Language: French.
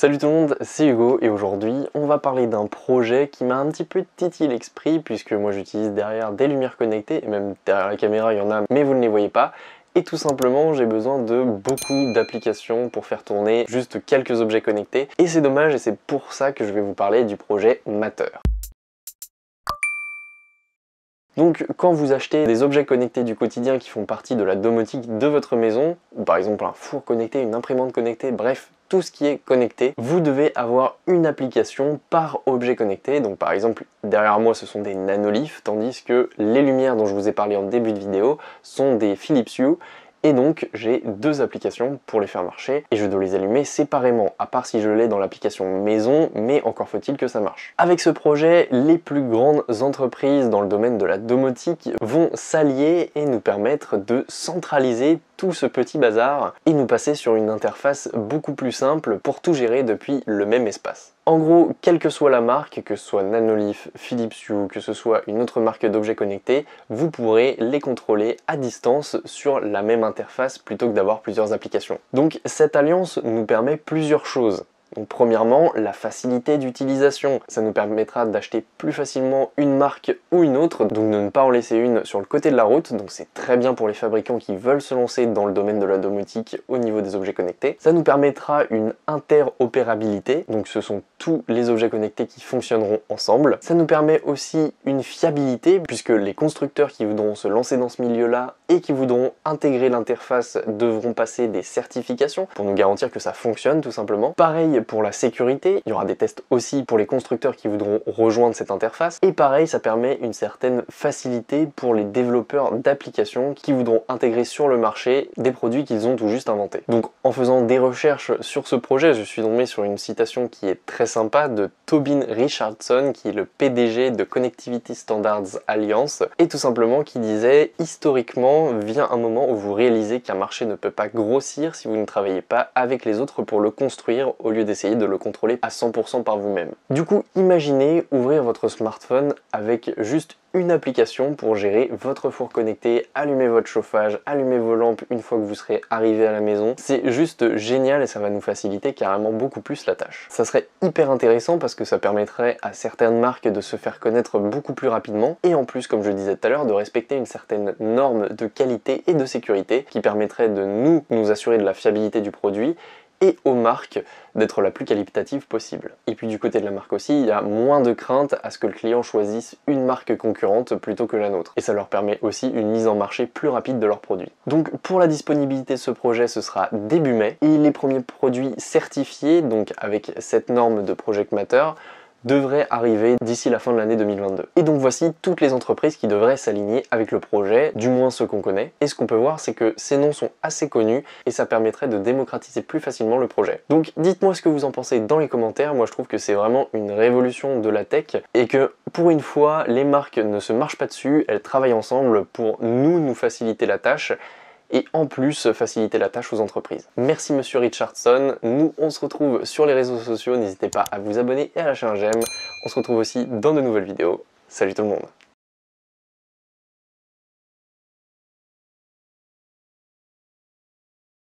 Salut tout le monde, c'est Hugo et aujourd'hui on va parler d'un projet qui m'a un petit peu titillé l'esprit puisque moi j'utilise derrière des lumières connectées et même derrière la caméra il y en a mais vous ne les voyez pas. Et tout simplement j'ai besoin de beaucoup d'applications pour faire tourner juste quelques objets connectés et c'est dommage et c'est pour ça que je vais vous parler du projet Matter. Donc quand vous achetez des objets connectés du quotidien qui font partie de la domotique de votre maison, ou par exemple un four connecté, une imprimante connectée, bref, tout ce qui est connecté, vous devez avoir une application par objet connecté. Donc par exemple, derrière moi ce sont des Nanolith, tandis que les lumières dont je vous ai parlé en début de vidéo sont des Philips Hue. Et donc j'ai deux applications pour les faire marcher et je dois les allumer séparément, à part si je l'ai dans l'application maison, mais encore faut-il que ça marche. Avec ce projet, les plus grandes entreprises dans le domaine de la domotique vont s'allier et nous permettre de centraliser tout ce petit bazar et nous passer sur une interface beaucoup plus simple pour tout gérer depuis le même espace. En gros, quelle que soit la marque, que ce soit Nanolith, Philips Hue, que ce soit une autre marque d'objets connectés, vous pourrez les contrôler à distance sur la même interface plutôt que d'avoir plusieurs applications. Donc cette alliance nous permet plusieurs choses. Donc premièrement, la facilité d'utilisation. Ça nous permettra d'acheter plus facilement une marque ou une autre, donc de ne pas en laisser une sur le côté de la route. Donc c'est très bien pour les fabricants qui veulent se lancer dans le domaine de la domotique au niveau des objets connectés. Ça nous permettra une interopérabilité, donc ce sont tous les objets connectés qui fonctionneront ensemble. Ça nous permet aussi une fiabilité, puisque les constructeurs qui voudront se lancer dans ce milieu-là et qui voudront intégrer l'interface devront passer des certifications pour nous garantir que ça fonctionne tout simplement. Pareil pour la sécurité, il y aura des tests aussi pour les constructeurs qui voudront rejoindre cette interface. Et pareil, ça permet une certaine facilité pour les développeurs d'applications qui voudront intégrer sur le marché des produits qu'ils ont tout juste inventés. Donc en faisant des recherches sur ce projet, je suis tombé sur une citation qui est très sympa de Tobin Richardson, qui est le PDG de Connectivity Standards Alliance, et tout simplement qui disait « Historiquement, vient un moment où vous réalisez qu'un marché ne peut pas grossir si vous ne travaillez pas avec les autres pour le construire au lieu d'essayer de le contrôler à 100% par vous-même. » Du coup, imaginez ouvrir votre smartphone avec juste une application pour gérer votre four connecté, allumer votre chauffage, allumer vos lampes une fois que vous serez arrivé à la maison. C'est juste génial et ça va nous faciliter carrément beaucoup plus la tâche. Ça serait hyper intéressant parce que ça permettrait à certaines marques de se faire connaître beaucoup plus rapidement et en plus, comme je disais tout à l'heure, de respecter une certaine norme de qualité et de sécurité qui permettrait de nous assurer de la fiabilité du produit et aux marques d'être la plus qualitative possible. Et puis du côté de la marque aussi, il y a moins de crainte à ce que le client choisisse une marque concurrente plutôt que la nôtre. Et ça leur permet aussi une mise en marché plus rapide de leurs produits. Donc pour la disponibilité de ce projet, ce sera début mai. Et les premiers produits certifiés, donc avec cette norme de Project Matter, devrait arriver d'ici la fin de l'année 2022. Et donc voici toutes les entreprises qui devraient s'aligner avec le projet, du moins ceux qu'on connaît. Et ce qu'on peut voir, c'est que ces noms sont assez connus et ça permettrait de démocratiser plus facilement le projet. Donc dites-moi ce que vous en pensez dans les commentaires. Moi je trouve que c'est vraiment une révolution de la tech et que pour une fois, les marques ne se marchent pas dessus, elles travaillent ensemble pour nous faciliter la tâche et en plus faciliter la tâche aux entreprises. Merci Monsieur Richardson, nous on se retrouve sur les réseaux sociaux, n'hésitez pas à vous abonner et à lâcher un j'aime. On se retrouve aussi dans de nouvelles vidéos. Salut tout le monde!